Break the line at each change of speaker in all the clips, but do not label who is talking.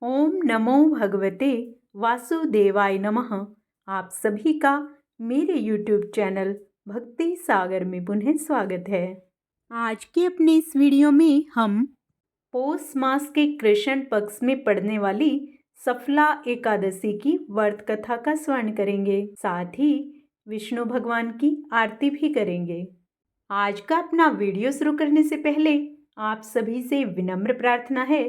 ओम नमो भगवते वासुदेवाय नमः। आप सभी का मेरे YouTube चैनल भक्ति सागर में पुनः स्वागत है। आज के अपने इस वीडियो में हम पौष मास के कृष्ण पक्ष में पड़ने वाली सफला एकादशी की व्रत कथा का स्मरण करेंगे, साथ ही विष्णु भगवान की आरती भी करेंगे। आज का अपना वीडियो शुरू करने से पहले आप सभी से विनम्र प्रार्थना है,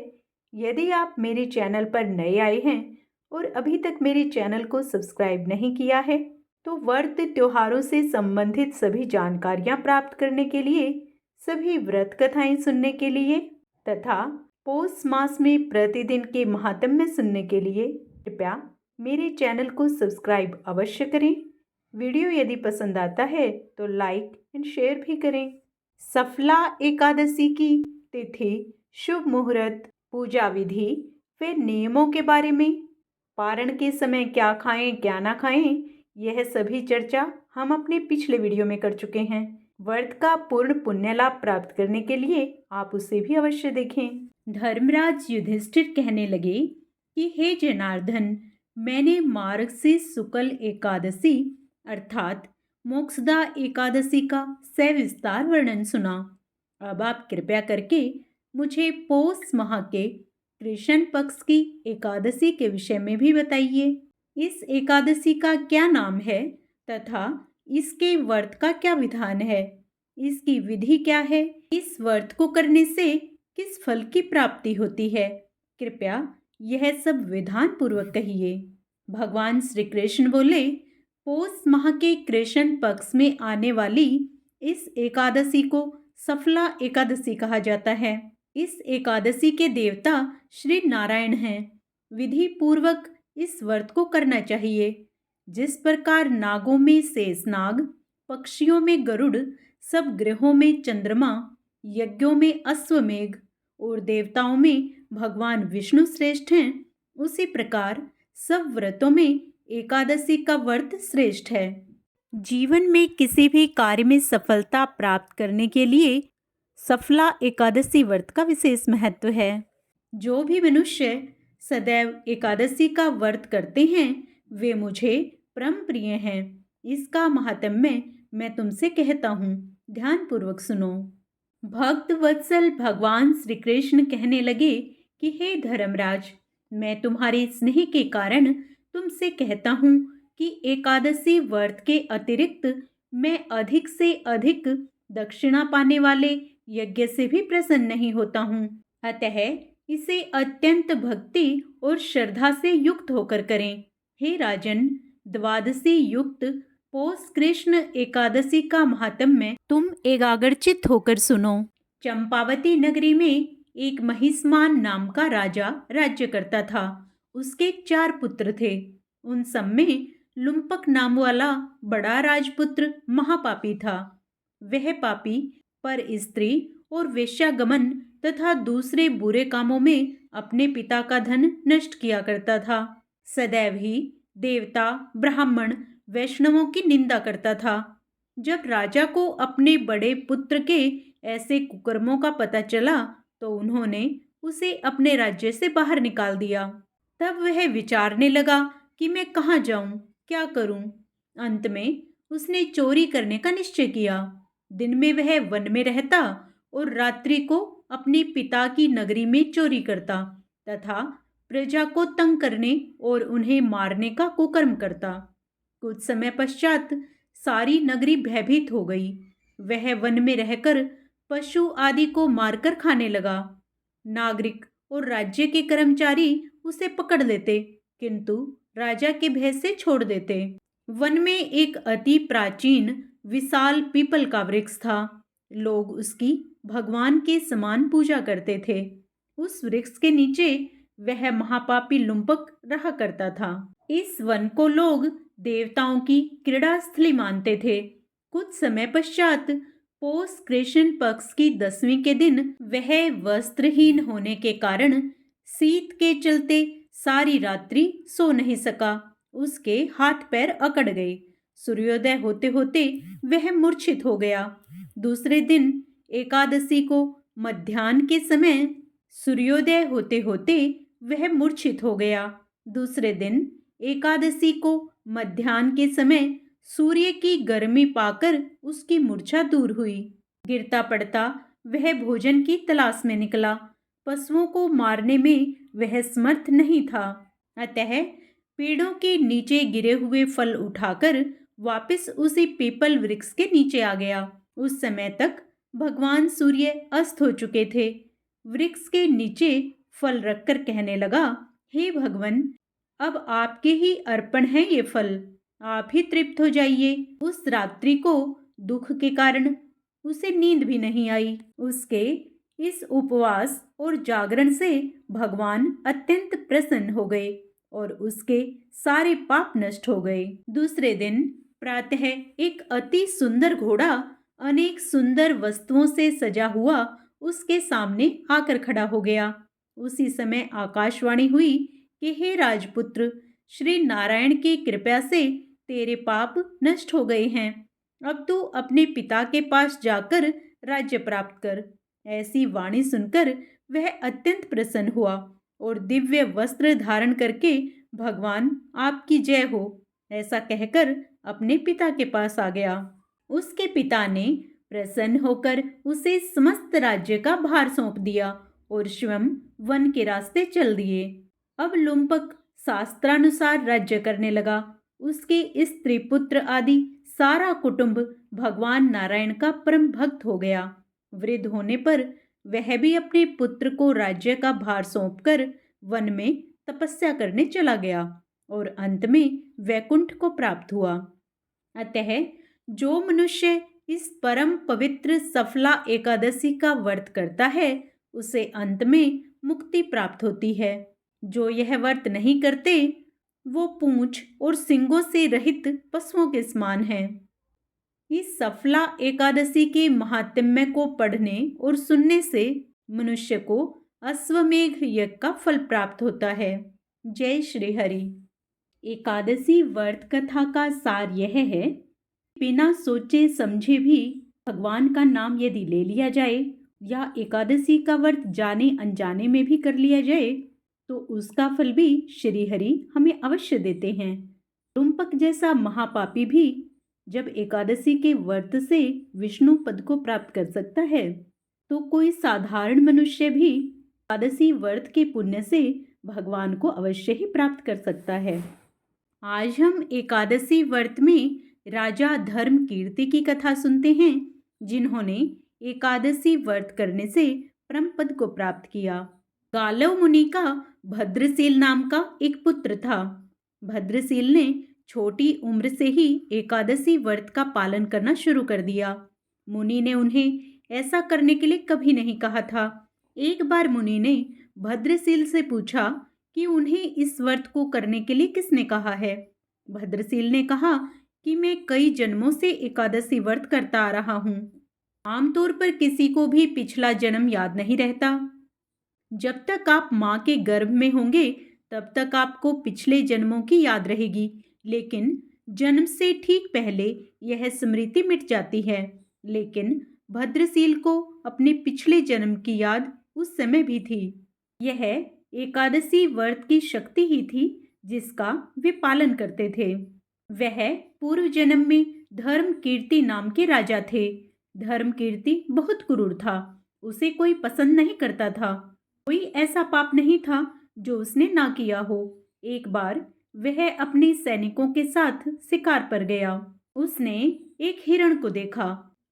यदि आप मेरे चैनल पर नए आए हैं और अभी तक मेरे चैनल को सब्सक्राइब नहीं किया है तो व्रत त्योहारों से संबंधित सभी जानकारियां प्राप्त करने के लिए, सभी व्रत कथाएं सुनने के लिए तथा पौष मास में प्रतिदिन के महात्म्य सुनने के लिए कृपया मेरे चैनल को सब्सक्राइब अवश्य करें। वीडियो यदि पसंद आता है तो लाइक एंड शेयर भी करें। सफला एकादशी की तिथि, शुभ मुहूर्त, पूजा विधि, फिर नियमों के बारे में, पारण के समय क्या खाएं क्या ना खाएं, यह सभी चर्चा हम अपने पिछले वीडियो में कर चुके हैं। व्रत का पूर्ण पुण्य लाभ प्राप्त करने के लिए आप उसे भी अवश्य देखें। धर्मराज युधिष्ठिर कहने लगे कि हे जनार्दन, मैंने मार्गशीर्ष शुक्ल एकादशी अर्थात मोक्षदा एकादशी का सविस्तार वर्णन सुना। अब आप कृपया करके मुझे पौष माह के कृष्ण पक्ष की एकादशी के विषय में भी बताइए। इस एकादशी का क्या नाम है तथा इसके व्रत का क्या विधान है, इसकी विधि क्या है, इस व्रत को करने से किस फल की प्राप्ति होती है, कृपया यह सब विधान पूर्वक कहिए। भगवान श्री कृष्ण बोले, पौष माह के कृष्ण पक्ष में आने वाली इस एकादशी को सफला एकादशी कहा जाता है। इस एकादशी के देवता श्री नारायण हैं। विधि पूर्वक इस व्रत को करना चाहिए। जिस प्रकार नागों में शेषनाग, पक्षियों में गरुड़, सब ग्रहों में चंद्रमा, यज्ञों में अश्वमेघ और देवताओं में भगवान विष्णु श्रेष्ठ हैं, उसी प्रकार सब व्रतों में एकादशी का व्रत श्रेष्ठ है। जीवन में किसी भी कार्य में सफलता प्राप्त करने के लिए सफला एकादशी व्रत का विशेष महत्व है। जो भी मनुष्य सदैव एकादशी का व्रत करते हैं वे मुझे परम प्रिय हैं। इसका महात्म्य मैं तुमसे कहता हूँ, ध्यान पूर्वक सुनो। भक्त वत्सल भगवान श्री कृष्ण कहने लगे कि हे धर्मराज, मैं तुम्हारे स्नेह के कारण तुमसे कहता हूँ कि एकादशी व्रत के अतिरिक्त मैं अधिक से अधिक दक्षिणा पाने वाले यज्ञ से भी प्रसन्न नहीं होता हूँ। अतः इसे अत्यंत भक्ति और श्रद्धा से युक्त होकर करें। हे राजन, द्वादशी युक्त पौष कृष्ण एकादशी का महात्म्य तुम एकाग्रचित होकर सुनो। चंपावती नगरी में एक महिष्मान नाम का राजा राज्य करता था। उसके 4 पुत्र थे। उन सब में लुम्पक नाम वाला बड़ा राजपुत्र महापापी था। वह पापी पर स्त्री और वेश्यागमन तथा दूसरे बुरे कामों में अपने पिता का धन नष्ट किया करता था। सदैव ही देवता, ब्राह्मण, वैष्णवों की निंदा करता था। जब राजा को अपने बड़े पुत्र के ऐसे कुकर्मों का पता चला तो उन्होंने उसे अपने राज्य से बाहर निकाल दिया। तब वह विचारने लगा कि मैं कहाँ जाऊं, क्या करूं। अंत में उसने चोरी करने का निश्चय किया। दिन में वह वन में रहता और रात्रि को अपने पिता की नगरी में चोरी करता तथा प्रजा को तंग करने और उन्हें मारने का कुकर्म करता। कुछ समय पश्चात सारी नगरी भयभीत हो गई। वह वन में रहकर पशु आदि को मारकर खाने लगा। नागरिक और राज्य के कर्मचारी उसे पकड़ लेते किंतु राजा के भय से छोड़ देते। वन में एक अति प्राचीन विशाल पीपल का वृक्ष था। लोग उसकी भगवान के समान पूजा करते थे। उस वृक्ष के नीचे वह महापापी लुम्पक रहा करता था। इस वन को लोग देवताओं की क्रीड़ा स्थली मानते थे। कुछ समय पश्चात पौष कृष्ण पक्ष की 10वीं के दिन वह वस्त्रहीन होने के कारण शीत के चलते सारी रात्रि सो नहीं सका। उसके हाथ पैर अकड़ गए। सूर्योदय होते होते वह मूर्छित हो गया। दूसरे दिन एकादशी को मध्याह्न के समय सूर्योदय होते होते वह मूर्छित हो गया। दूसरे दिन एकादशी को मध्याह्न के समय सूर्य की गर्मी पाकर उसकी मूर्छा दूर हुई। गिरता पड़ता वह भोजन की तलाश में निकला। पशुओं को मारने में वह समर्थ नहीं था, अतः पेड़ों के नीचे गिरे हुए फल उठाकर वापस उसी पीपल वृक्ष के नीचे आ गया। उस समय तक भगवान सूर्य अस्त हो चुके थे। वृक्ष के नीचे फल रखकर कहने लगा, हे भगवान, अब आपके ही अर्पण है ये फल, आप ही तृप्त हो जाइए। उस रात्रि को दुख के कारण उसे नींद भी नहीं आई। उसके इस उपवास और जागरण से भगवान अत्यंत प्रसन्न हो गए और उसके सारे पाप नष्ट हो गए। दूसरे दिन प्रातः एक अति सुंदर घोड़ा अनेक सुंदर वस्तुओं से सजा हुआ उसके सामने आकर खड़ा हो गया। उसी समय आकाशवाणी हुई कि हे राजपुत्र, श्री नारायण की कृपा से तेरे पाप नष्ट हो गए हैं। अब तू अपने पिता के पास जाकर राज्य प्राप्त कर। ऐसी वाणी सुनकर वह अत्यंत प्रसन्न हुआ और दिव्य वस्त्र धारण करके भगवान आपकी जय हो ऐसा कहकर अपने पिता के पास आ गया। उसके पिता ने प्रसन्न होकर उसे समस्त राज्य का भार सौंप दिया और स्वयं वन के रास्ते चल दिए। अब लुम्पक शास्त्रानुसार राज्य करने लगा। उसके स्त्री पुत्र आदि सारा कुटुंब भगवान नारायण का परम भक्त हो गया। वृद्ध होने पर वह भी अपने पुत्र को राज्य का भार सौंपकर वन में तपस्या करने चला गया और अंत में वैकुंठ को प्राप्त हुआ। अतः जो मनुष्य इस परम पवित्र सफला एकादशी का व्रत करता है उसे अंत में मुक्ति प्राप्त होती है। जो यह व्रत नहीं करते वो पूंछ और सींगों से रहित पशुओं के समान है। इस सफला एकादशी के महात्म्य को पढ़ने और सुनने से मनुष्य को अश्वमेघ यज्ञ का फल प्राप्त होता है। जय श्री हरि। एकादशी व्रत कथा का सार यह है, बिना सोचे समझे भी भगवान का नाम यदि ले लिया जाए या एकादशी का व्रत जाने अनजाने में भी कर लिया जाए तो उसका फल भी श्री हरि हमें अवश्य देते हैं। लुम्पक जैसा महापापी भी जब एकादशी के व्रत से विष्णु पद को प्राप्त कर सकता है तो कोई साधारण मनुष्य भी एकादशी व्रत के पुण्य से भगवान को अवश्य ही प्राप्त कर सकता है। आज हम एकादशी व्रत में राजा धर्म कीर्ति की कथा सुनते हैं, जिन्होंने एकादशी व्रत करने से परम पद को प्राप्त किया। गालव मुनि का भद्रशील नाम का एक पुत्र था। भद्रशील ने छोटी उम्र से ही एकादशी व्रत का पालन करना शुरू कर दिया। मुनि ने उन्हें ऐसा करने के लिए कभी नहीं कहा था। एक बार मुनि ने भद्रशील से पूछा कि उन्हें इस व्रत को करने के लिए किसने कहा है। भद्रशील ने कहा कि मैं कई जन्मों से एकादशी व्रत करता आ रहा हूँ। आमतौर पर किसी को भी पिछला जन्म याद नहीं रहता। जब तक आप माँ के गर्भ में होंगे तब तक आपको पिछले जन्मों की याद रहेगी, लेकिन जन्म से ठीक पहले यह स्मृति मिट जाती है। लेकिन भद्रशील को अपने पिछले जन्म की याद उस समय भी थी। यह एकादशी व्रत की शक्ति ही थी जिसका वे पालन करते थे। वह पूर्व जन्म में धर्म कीर्ति नाम के राजा थे। धर्म कीर्ति बहुत क्रूर था, उसे कोई पसंद नहीं करता था। कोई ऐसा पाप नहीं था जो उसने ना किया हो। एक बार वह अपने सैनिकों के साथ शिकार पर गया। उसने एक हिरण को देखा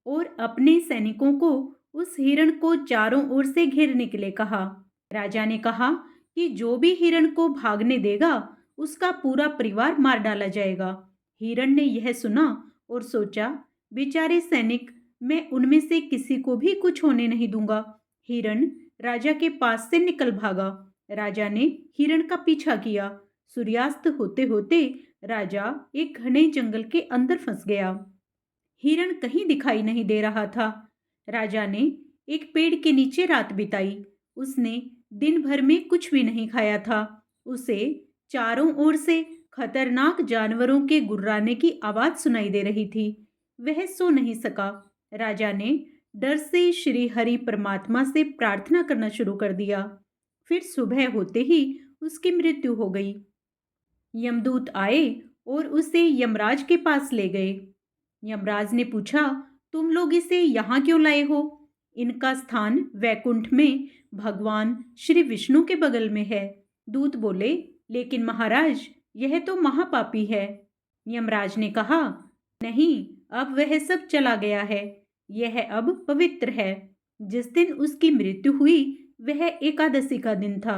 और अपने सैनिकों को उस हिरण को चारों ओर से घेरने के लिए कहा। राजा ने कहा कि जो भी हिरण को भागने देगा उसका पूरा परिवार मार डाला जाएगा। हिरण ने यह सुना और सोचा, बेचारे सैनिक, मैं उनमें से किसी को भी कुछ होने नहीं दूंगा। हिरण राजा के पास से निकल भागा। राजा ने हिरण का पीछा किया। सूर्यास्त होते होते राजा एक घने जंगल के अंदर फंस गया। हिरण कहीं दिखाई नहीं दे रहा था। राजा ने एक पेड़ के नीचे रात बिताई। उसने दिन भर में कुछ भी नहीं खाया था। उसे चारों ओर से खतरनाक जानवरों के गुर्राने की आवाज सुनाई दे रही थी। वह सो नहीं सका। राजा ने डर से श्री हरि परमात्मा से प्रार्थना करना शुरू कर दिया। फिर सुबह होते ही उसकी मृत्यु हो गई। यमदूत आए और उसे यमराज के पास ले गए। यमराज ने पूछा, तुम लोग इसे यहाँ क्यों लाए हो? इनका स्थान वैकुंठ में भगवान श्री विष्णु के बगल में है। दूत बोले, लेकिन महाराज, यह तो महापापी है। यमराज ने कहा, नहीं, अब वह सब चला गया है। यह अब पवित्र है। जिस दिन उसकी मृत्यु हुई वह एकादशी का दिन था।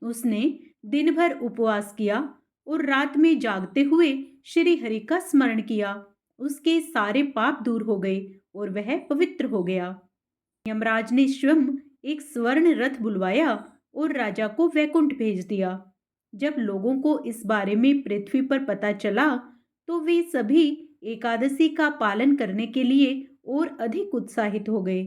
उसने दिन भर उपवास किया और रात में जागते हुए श्री हरि का स्मरण किया। उसके सारे पाप दूर हो गए और वह पवित्र हो गया। यमराज ने स्वयं एक स्वर्ण रथ बुलवाया और राजा को वैकुंठ भेज दिया। जब लोगों को इस बारे में पृथ्वी पर पता चला तो वे सभी एकादशी का पालन करने के लिए और अधिक उत्साहित हो गए।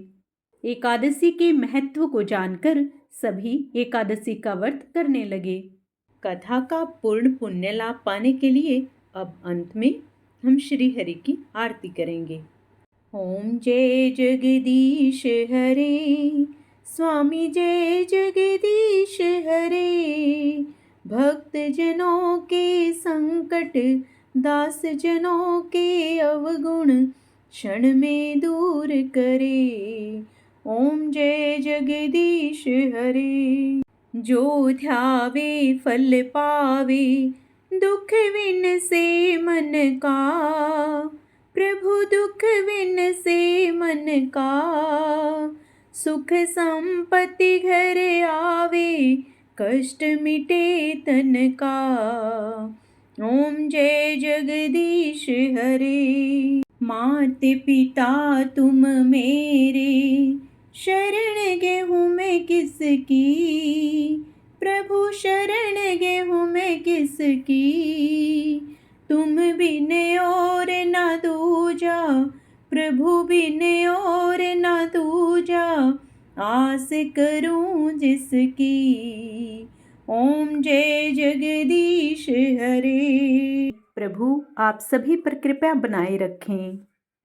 एकादशी के महत्व को जानकर सभी एकादशी का व्रत करने लगे। कथा का पूर्ण पुण्य लाभ पाने के लिए अब अंत में हम श्री हरि की आरती करेंगे। ओम जय जगदीश हरे, स्वामी जय जगदीश हरे। भक्त जनों के संकट, दास जनों के अवगुण क्षण में दूर करे। ओम जय जगदीश हरे। जो ध्यावे फल पावे, दुख विन से मन का। प्रभु दुख विन से मन का। सुख संपत्ति घर आवे, कष्ट मिटे तन का। ओम जय जगदीश हरे। माते पिता तुम मेरे, शरण गेहूँ मैं किसकी। प्रभु शरण गेहूँ मैं किसकी। तुम बिन और न दूजा, प्रभु बिन और न दूजा। आस करूं जिसकी। ओम जय जगदीश हरे। प्रभु आप सभी पर कृपा बनाए रखें।